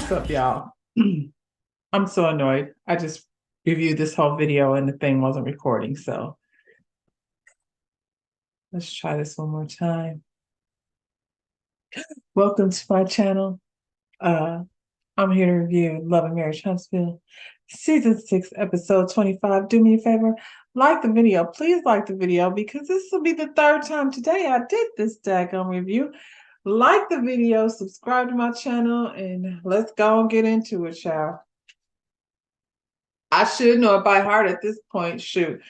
What's up, y'all? I'm so annoyed. I just reviewed this whole video and the thing wasn't recording. So let's try this one more time. Welcome to my channel. I'm here to review Love and Marriage Huntsville, Season 6, Episode 25. Do me a favor, like the video. Please like the video because this will be the third time today I did this daggone review. Like the video, subscribe to my channel, and let's go and get into it, y'all. I should know it by heart at this point. Shoot.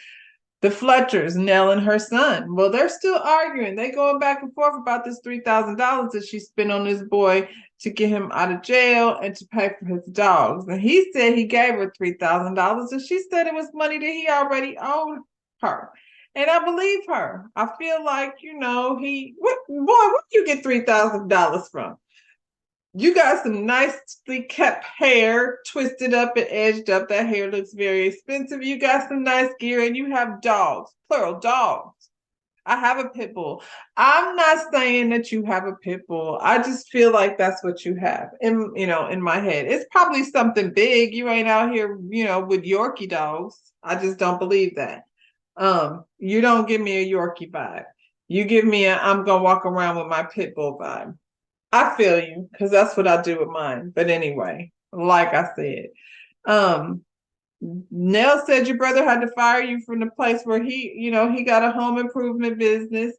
The Fletchers, Nell and her son. Well, they're still arguing. They going back and forth about this $3,000 that she spent on this boy to get him out of jail and to pay for his dogs. And he said he gave her $3,000, and she said it was money that he already owed her. And I believe her. I feel like, boy, where do you get $3,000 from? You got some nicely kept hair, twisted up and edged up. That hair looks very expensive. You got some nice gear, and you have dogs, plural dogs. I have a pit bull. I'm not saying that you have a pit bull. I just feel like that's what you have in my head. It's probably something big. You ain't out here, with Yorkie dogs. I just don't believe that. You don't give me a Yorkie vibe. You give me I'm gonna walk around with my pit bull vibe. I feel you, because that's what I do with mine. But anyway, like I said, Nell said your brother had to fire you from the place where he got a home improvement business.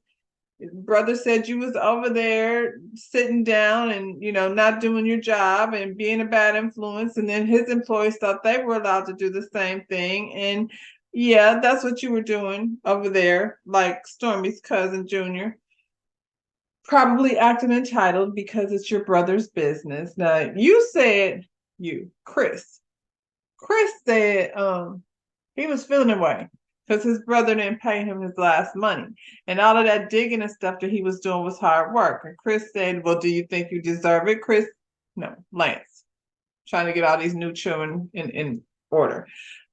His brother said you was over there sitting down and, not doing your job and being a bad influence. And then his employees thought they were allowed to do the same thing. And yeah, that's what you were doing over there, like Stormy's cousin, Junior. Probably acting entitled because it's your brother's business. Now, Chris said he was feeling away because his brother didn't pay him his last money. And all of that digging and stuff that he was doing was hard work. And Chris said, well, do you think you deserve it, Chris? No, Lance. Trying to get all these new children in order.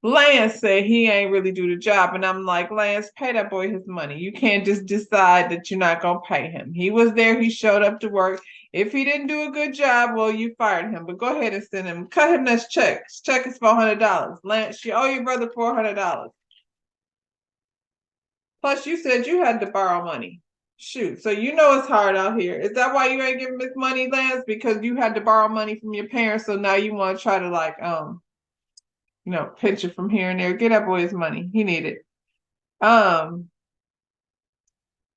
Lance said he ain't really do the job. And I'm like, Lance, pay that boy his money. You can't just decide that you're not going to pay him. He was there. He showed up to work. If he didn't do a good job, well, you fired him. But go ahead and send him. Cut him this check. This check is $400. Lance, you owe your brother $400. Plus, you said you had to borrow money. Shoot. So it's hard out here. Is that why you ain't giving this money, Lance? Because you had to borrow money from your parents. So now you want to try to pinch it from here and there. Get that boy his money. He need it.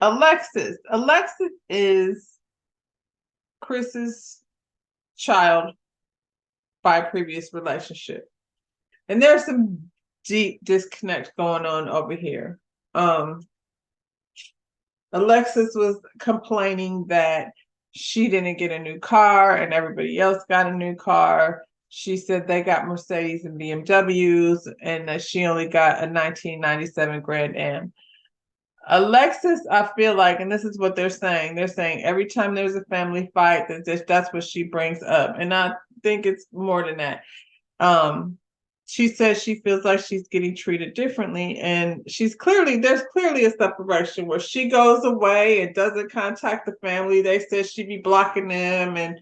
Alexis. Alexis is Chris's child by a previous relationship. And there's some deep disconnect going on over here. Alexis was complaining that she didn't get a new car and everybody else got a new car. She said they got Mercedes and BMWs and that she only got a 1997 Grand Am. Alexis, I feel like, and this is what they're saying every time there's a family fight, that's what she brings up. And I think it's more than that. She says she feels like she's getting treated differently, and there's clearly a separation where she goes away and doesn't contact the family. They said she'd be blocking them, and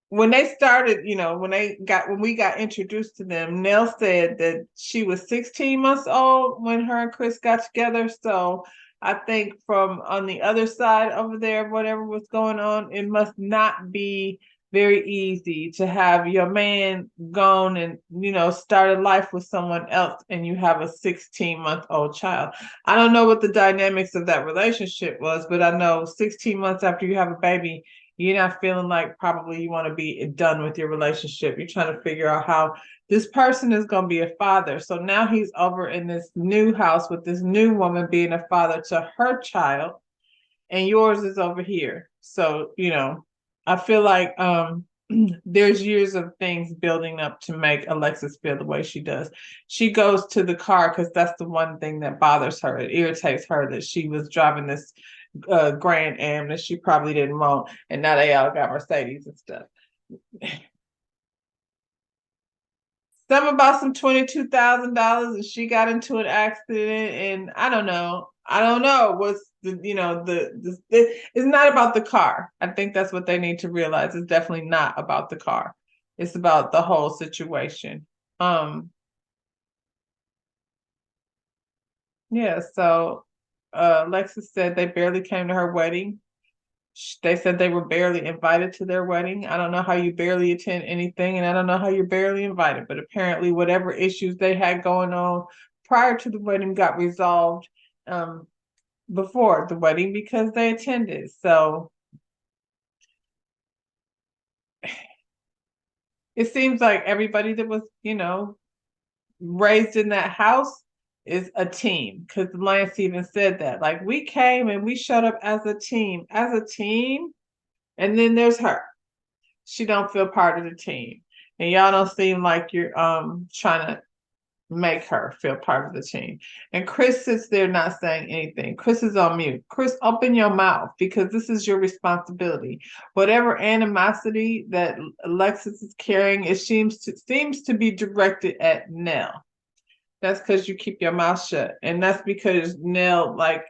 when they started, when we got introduced to them, Nell said that she was 16 months old when her and Chris got together. So I think from on the other side over there, whatever was going on, it must not be very easy to have your man gone and, start a life with someone else and you have a 16-month-old child. I don't know what the dynamics of that relationship was, but I know 16 months after you have a baby, you're not feeling like probably you want to be done with your relationship. You're trying to figure out how this person is going to be a father. So now he's over in this new house with this new woman being a father to her child, and yours is over here. So, I feel like there's years of things building up to make Alexis feel the way she does. She goes to the car because that's the one thing that bothers her. It irritates her that she was driving this Grand Am that she probably didn't want, and now they all got Mercedes and stuff. Something about some $22,000 and she got into an accident, and I don't know. I don't know what's it's not about the car. I think that's what they need to realize. It's definitely not about the car. It's about the whole situation. Um, yeah, so Alexis said they barely came to her wedding. They said they were barely invited to their wedding. I don't know how you barely attend anything, and I don't know how you're barely invited, but apparently, whatever issues they had going on prior to the wedding got resolved before the wedding because they attended. So it seems like everybody that was, raised in that house is a team because Lance even said that. Like, we came and we showed up as a team, and then there's her. She don't feel part of the team. And y'all don't seem like you're trying to make her feel part of the team. And Chris sits there not saying anything. Chris is on mute. Chris, open your mouth because this is your responsibility. Whatever animosity that Alexis is carrying, it seems to be directed at Nell. That's because you keep your mouth shut. And that's because Nell like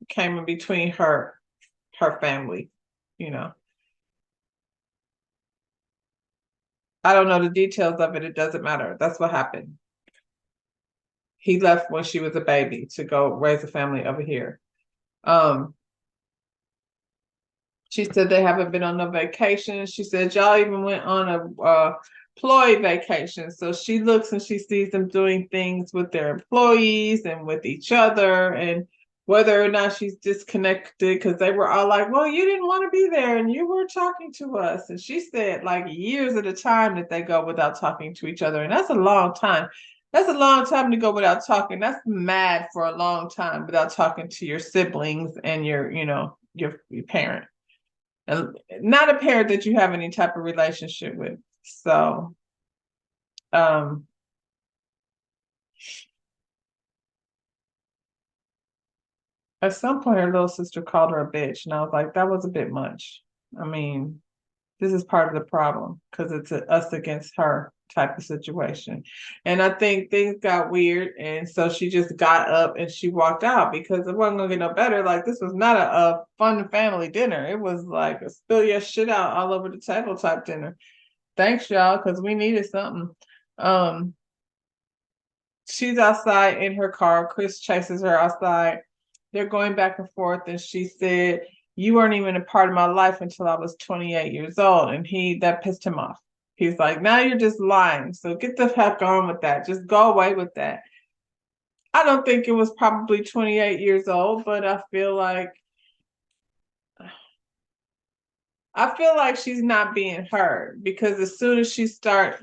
came in between her family, you know. I don't know the details of it. It doesn't matter. That's what happened. He left when she was a baby to go raise a family over here. Um, she said they haven't been on no vacation. She said y'all even went on a employee vacation. So she looks and she sees them doing things with their employees and with each other, and whether or not she's disconnected because they were all like, well, you didn't want to be there and you were talking to us. And she said like years at a time that they go without talking to each other. And that's a long time. That's a long time to go without talking. That's mad for a long time without talking to your siblings and your parent. And not a parent that you have any type of relationship with. So um at some point her little sister called her a bitch, and I was like, that was a bit much. I mean, this is part of the problem because it's us against her type of situation. And I think things got weird. And so she just got up and she walked out because it wasn't going to get no better. Like, this was not a fun family dinner. It was like a spill your shit out all over the table type dinner. Thanks, y'all, because we needed something. Um, she's outside in her car. Chris chases her outside. They're going back and forth, and she said, you weren't even a part of my life until I was 28 years old. And that pissed him off. He's like, now you're just lying. So get the heck on with that. Just go away with that. I don't think it was probably 28 years old, but I feel like she's not being heard because as soon as she starts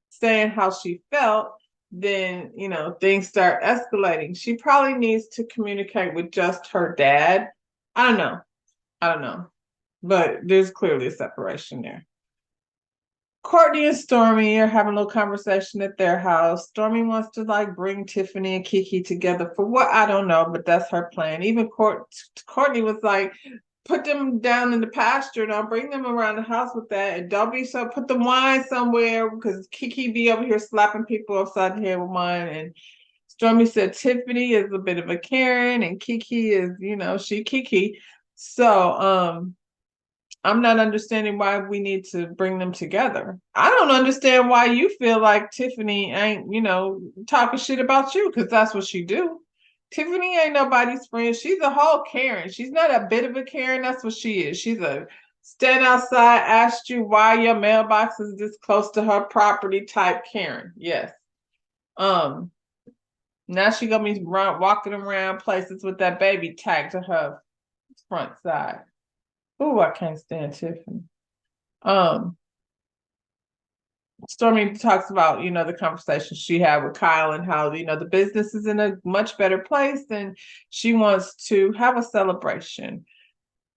saying how she felt, then things start escalating. She probably needs to communicate with just her dad. I don't know, but there's clearly a separation there. Courtney and Stormi are having a little conversation at their house. Stormi wants to like bring Tiffany and Kiki together for what, I don't know, but that's her plan. Even Courtney was like, put them down in the pasture and I'll bring them around the house with that. And don't be so, put the wine somewhere because Kiki be over here slapping people upside the head with wine. And Stormi said Tiffany is a bit of a Karen and Kiki is, she Kiki. So I'm not understanding why we need to bring them together. I don't understand why you feel like Tiffany ain't, talking shit about you, because that's what she do. Tiffany ain't nobody's friend. She's a whole Karen. She's not a bit of a Karen. That's what she is. She's a stand outside, asked you why your mailbox is this close to her property type Karen. Yes. Um. Now she gonna be walking around places with that baby tagged to her front side. Oh, I can't stand Tiffany. Um, Stormi talks about, the conversation she had with Kyle and how, the business is in a much better place and she wants to have a celebration.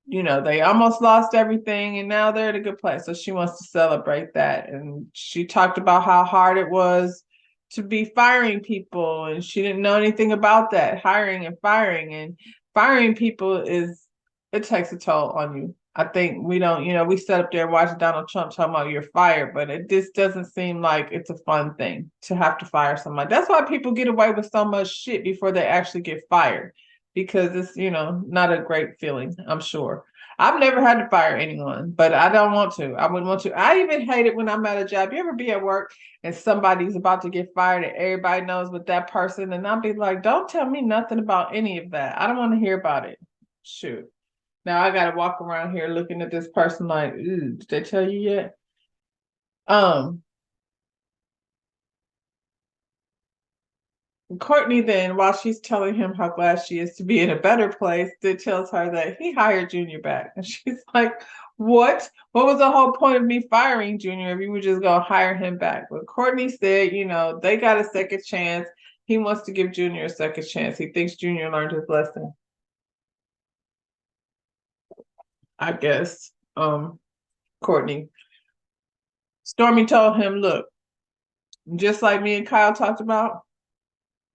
They almost lost everything and now they're at a good place. So she wants to celebrate that. And she talked about how hard it was to be firing people and she didn't know anything about that, hiring and firing. And firing people is it takes a toll on you. I think we don't, we sit up there watching Donald Trump talking about you're fired, but it just doesn't seem like it's a fun thing to have to fire somebody. That's why people get away with so much shit before they actually get fired, because it's, not a great feeling, I'm sure. I've never had to fire anyone, but I don't want to. I wouldn't want to. I even hate it when I'm at a job. You ever be at work and somebody's about to get fired and everybody knows with that person? And I'll be like, don't tell me nothing about any of that. I don't want to hear about it. Shoot. Now I got to walk around here looking at this person like, did they tell you yet? Courtney then, while she's telling him how glad she is to be in a better place, then tells her that he hired Junior back. And she's like, what? What was the whole point of me firing Junior if you were just going to hire him back? But Courtney said, they got a second chance. He wants to give Junior a second chance. He thinks Junior learned his lesson. I guess. Courtney. Stormi told him, look, just like me and Kyle talked about,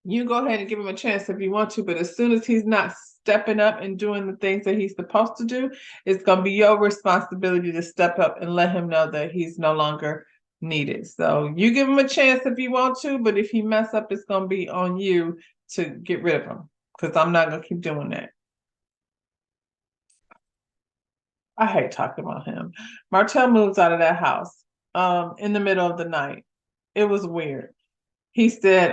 you go ahead and give him a chance if you want to, but as soon as he's not stepping up and doing the things that he's supposed to do, it's going to be your responsibility to step up and let him know that he's no longer needed. So you give him a chance if you want to, but if he mess up, it's going to be on you to get rid of him, because I'm not going to keep doing that. I hate talking about him. Martel moves out of that house in the middle of the night. It was weird. He said,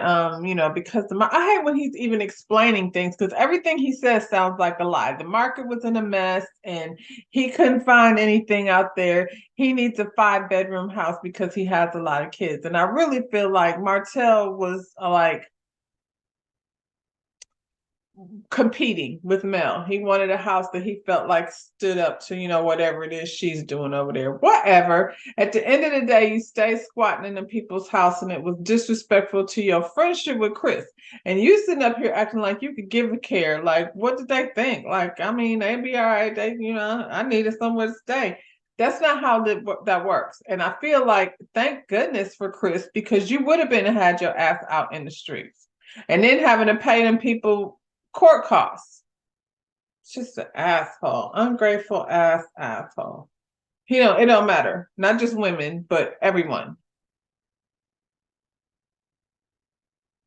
because I hate when he's even explaining things, because everything he says sounds like a lie. The market was in a mess and he couldn't find anything out there. He needs a 5-bedroom house because he has a lot of kids. And I really feel like Martel was competing with Mel. He wanted a house that he felt like stood up to, whatever it is she's doing over there. Whatever. At the end of the day, you stay squatting in the people's house, and it was disrespectful to your friendship with Chris. And you sitting up here acting like you could give a care. Like, what did they think? Like, I mean, they'd be all right. I needed somewhere to stay. That's not how that works. And I feel like, thank goodness for Chris, because you would have had your ass out in the streets. And then having to pay them people court costs. It's just an asshole, ungrateful asshole. It don't matter. Not just women, but everyone.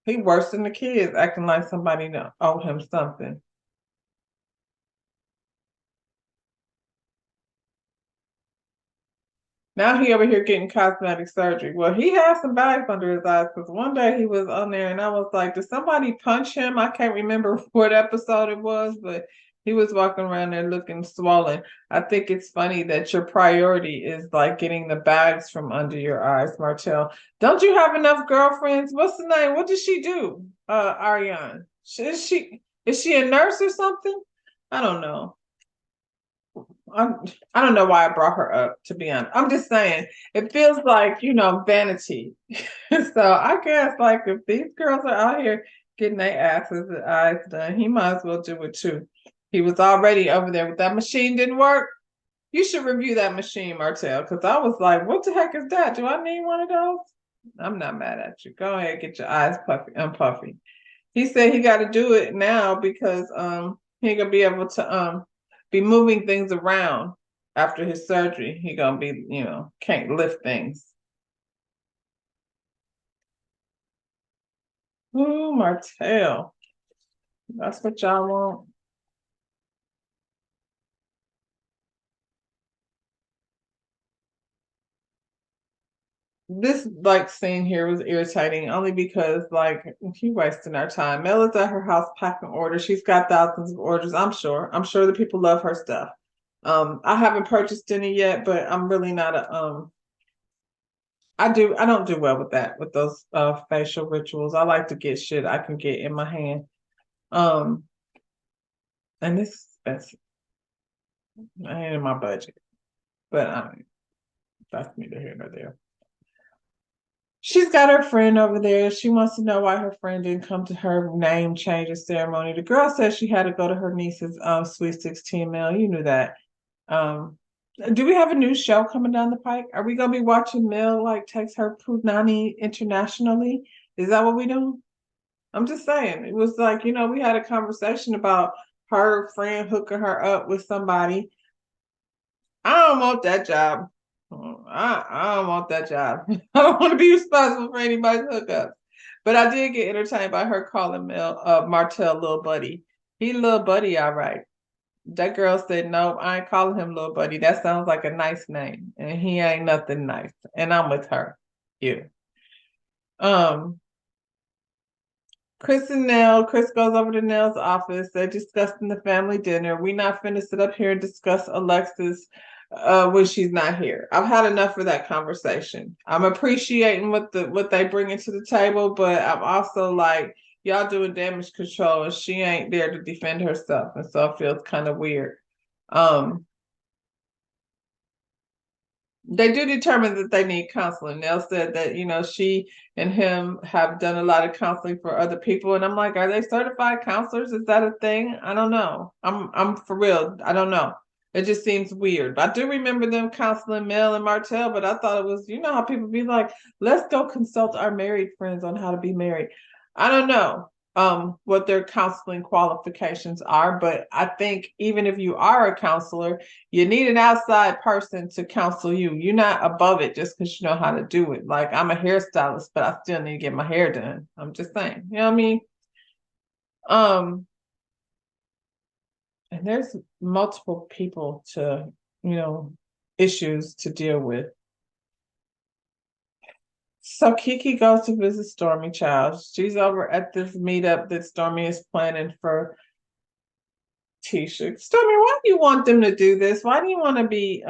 He worse than the kids, acting like somebody owe him something. Now he over here getting cosmetic surgery. Well, he has some bags under his eyes, because one day he was on there and I was like, did somebody punch him? I can't remember what episode it was, but he was walking around there looking swollen. I think it's funny that your priority is like getting the bags from under your eyes, Martel. Don't you have enough girlfriends? What's the name? What does she do? Ariane. Is she a nurse or something? I don't know. I don't know why I brought her up, to be honest. I'm just saying, it feels like, vanity. So I guess, like, if these girls are out here getting their asses and eyes done, he might as well do it too. He was already over there with that machine, didn't work. You should review that machine, Martel, because I was like, what the heck is that? Do I need one of those? I'm not mad at you. Go ahead, get your eyes puffy. He said he got to do it now because he ain't gonna be able to be moving things around after his surgery. He gonna be, can't lift things. Ooh, Martel. That's what y'all want. This scene here was irritating only because he wasting our time. Mel is at her house packing orders. She's got thousands of orders. I'm sure the people love her stuff. I haven't purchased any yet, but I'm really not I don't do well with that, with those facial rituals. I like to get shit I can get in my hand. And this is expensive. I ain't in my budget. But that's neither here nor there. She's got her friend over there. She wants to know why her friend didn't come to her name change ceremony. The girl said she had to go to her niece's Sweet 16 mail. You knew that. Do we have a new show coming down the pike? Are we gonna be watching Mel takes her Punani internationally? Is that what we do? I'm just saying. It was we had a conversation about her friend hooking her up with somebody. I don't want that job. I don't want that job. I don't want to be responsible for anybody's hookups. But I did get entertained by her calling Martel little buddy. He little buddy, all right. That girl said, no, I ain't calling him little buddy. That sounds like a nice name. And he ain't nothing nice. And I'm with her. Yeah. Chris and Nell. Chris goes over to Nell's office. They're discussing the family dinner. We not finna sit up here and discuss Alexis when she's not here. I've had enough of that conversation. I'm appreciating what they bring into the table, but I'm also like, y'all doing damage control and she ain't there to defend herself. And so it feels kind of weird. They do determine that they need counseling. Nell said that, she and him have done a lot of counseling for other people. And I'm like, are they certified counselors? Is that a thing? I don't know. I'm for real. I don't know. It just seems weird. I do remember them counseling Mel and Martel, but I thought it was, how people be like, let's go consult our married friends on how to be married. I don't know what their counseling qualifications are, but I think even if you are a counselor, you need an outside person to counsel you. You're not above it just because you know how to do it. Like, I'm a hairstylist, but I still need to get my hair done. I'm just saying, you know what I mean? And there's multiple people to, issues to deal with. So Kiki goes to visit Stormy Child. She's over at this meetup that Stormy is planning for Tisha. Stormy, why do you want them to do this? Why do you want to be,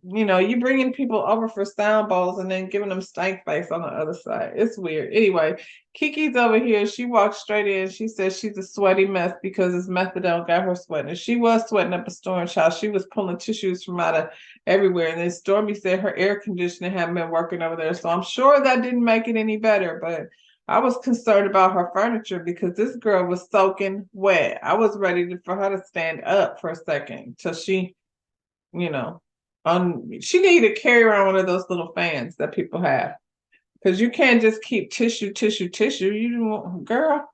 you bringing people over for sound bowls and then giving them stank face on the other side? It's weird. Anyway, Kiki's over here. She walks straight in. She says she's a sweaty mess because this methadone got her sweating. And she was sweating up a storm, child. She was pulling tissues from out of everywhere. And then Stormy said her air conditioning hadn't been working over there. So I'm sure that didn't make it any better, but I was concerned about her furniture because this girl was soaking wet. I was ready for her to stand up for a second till she, she needed to carry around one of those little fans that people have. Because you can't just keep tissue. You don't want, girl.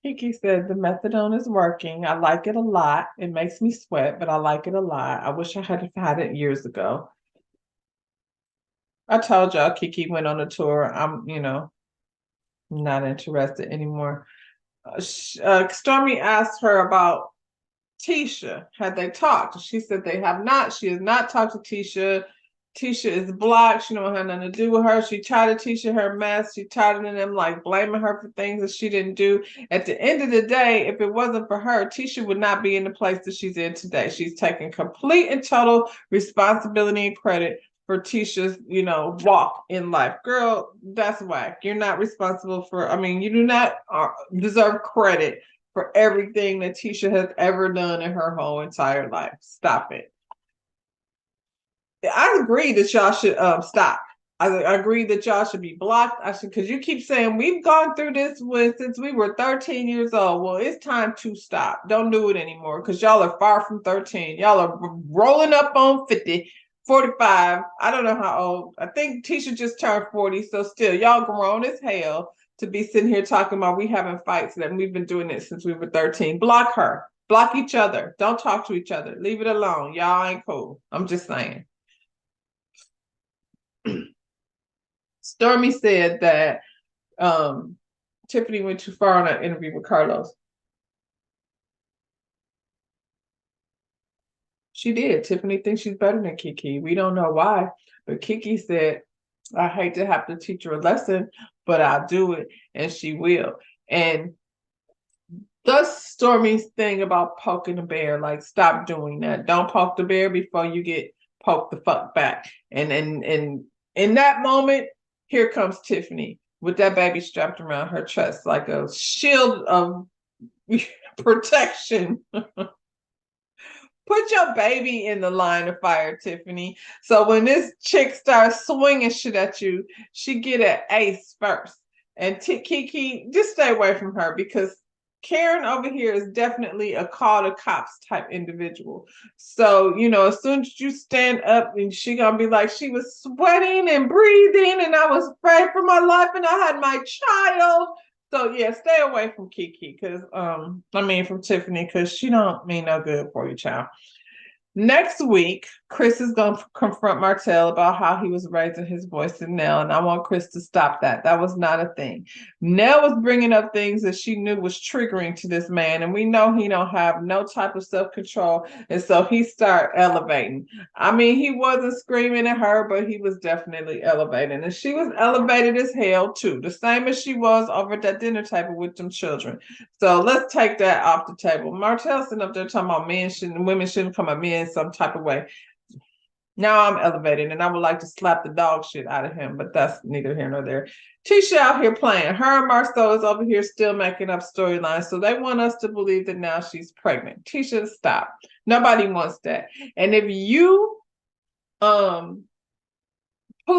Kiki said the methadone is working. I like it a lot. It makes me sweat, but I like it a lot. I wish I had had it years ago. I told y'all Kiki went on a tour. I'm, not interested anymore. Stormy asked her about Tisha. Had they talked? She said they have not. She has not talked to Tisha. Tisha is blocked. She don't have nothing to do with her. She tired of Tisha her mess. She tired of them like blaming her for things that she didn't do. At the end of the day, if it wasn't for her, Tisha would not be in the place that she's in today. She's taking complete and total responsibility and credit for Tisha's, walk in life. Girl, that's whack. You're not responsible for, you do not deserve credit for everything that Tisha has ever done in her whole entire life. Stop it. I agree that y'all should stop. I agree that y'all should be blocked. Because you keep saying we've gone through this since we were 13 years old. Well, it's time to stop. Don't do it anymore because y'all are far from 13. Y'all are rolling up on 50, 45. I don't know how old. I think Tisha just turned 40. So still, y'all grown as hell to be sitting here talking about we having fights and we've been doing it since we were 13. Block her. Block each other. Don't talk to each other. Leave it alone. Y'all ain't cool. I'm just saying. Stormy said that Tiffany went too far on that interview with Carlos. She did. Tiffany thinks she's better than Kiki. We don't know why, but Kiki said, I hate to have to teach her a lesson, but I'll do it, and she will. And thus Stormy's thing about poking the bear, like, stop doing that. Don't poke the bear before you get poked the fuck back. And in that moment, here comes Tiffany with that baby strapped around her chest like a shield of protection. Put your baby in the line of fire, Tiffany. So when this chick starts swinging shit at you, she get an ace first. And Kiki, just stay away from her because Karen over here is definitely a call to cops type individual. So, you know, as soon as you stand up and she gonna be like, she was sweating and breathing and I was afraid for my life and I had my child. So yeah, stay away from Kiki from Tiffany, because she don't mean no good for you, child. Next week, Chris is going to confront Martel about how he was raising his voice to Nell, and I want Chris to stop that. That was not a thing. Nell was bringing up things that she knew was triggering to this man, and we know he don't have no type of self-control, and so he started elevating. I mean, he wasn't screaming at her, but he was definitely elevating, and she was elevated as hell too, the same as she was over at that dinner table with them children. So let's take that off the table. Martel sitting up there talking about women shouldn't come at men some type of way. Now I'm elevated and I would like to slap the dog shit out of him, but that's neither here nor there. Tisha out here playing. Her and Marceau is over here still making up storylines. So they want us to believe that now she's pregnant. Tisha, stop. Nobody wants that. And if you pull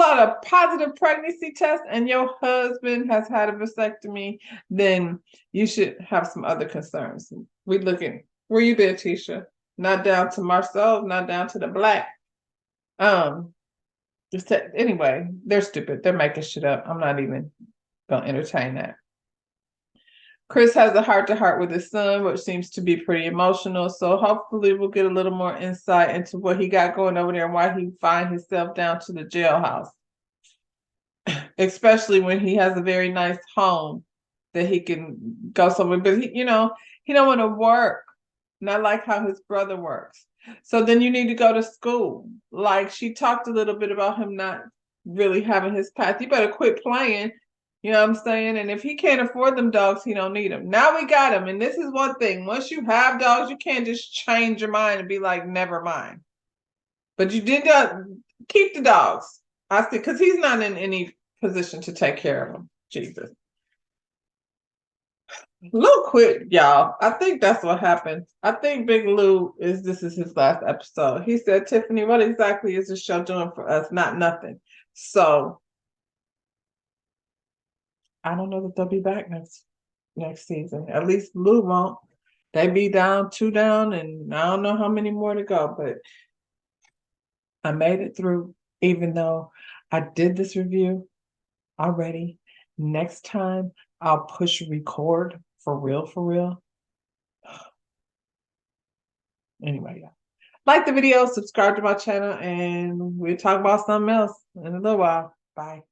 out a positive pregnancy test and your husband has had a vasectomy, then you should have some other concerns. We looking. Where you been, Tisha? Not down to Marceau, not down to the black. Anyway, they're stupid. They're making shit up. I'm not even gonna entertain that. Chris has a heart-to-heart with his son, which seems to be pretty emotional. So hopefully we'll get a little more insight into what he got going over there and why he find himself down to the jailhouse. Especially when he has a very nice home that he can go somewhere. But he don't want to work. Not like how his brother works. So then you need to go to school. Like she talked a little bit about him not really having his path. You better quit playing. You know what I'm saying? And if he can't afford them dogs, he don't need them. Now we got him. And this is one thing. Once you have dogs, you can't just change your mind and be like, never mind. But you did keep the dogs. I see, because he's not in any position to take care of them. Jesus. Lou quit, y'all. I think that's what happened. I think Big Lou this is his last episode. He said, Tiffany, what exactly is the show doing for us? Not nothing. So I don't know that they'll be back next season. At least Lou won't. They be down, 2 down, and I don't know how many more to go, but I made it through, even though I did this review already. Next time I'll push record for real. Anyway, yeah. Like the video, subscribe to my channel, and we'll talk about something else in a little while. Bye.